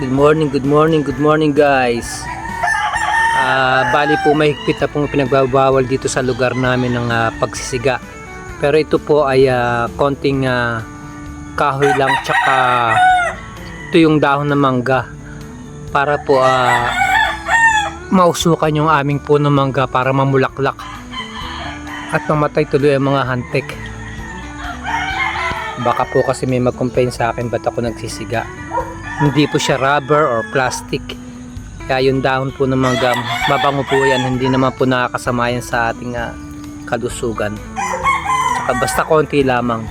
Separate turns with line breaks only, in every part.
Good morning guys. Bali po may higpit na pong pinagbabawal dito sa lugar namin ng pagsisiga. Pero ito po ay konting kahoy lang tsaka ito yung dahon ng mangga para po mausukan yung aming puno mangga para mamulaklak at mamatay tuloy ang mga hantik. Baka po kasi may mag-complain sa akin ba't ako nagsisiga. Hindi po siya rubber or plastic. Kaya yung dahon po ng mangga, mabango po yan. Hindi naman po nakakasama yan sa ating kalusugan. Tsaka basta konti lamang.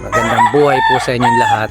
Magandang buhay po sa inyong lahat.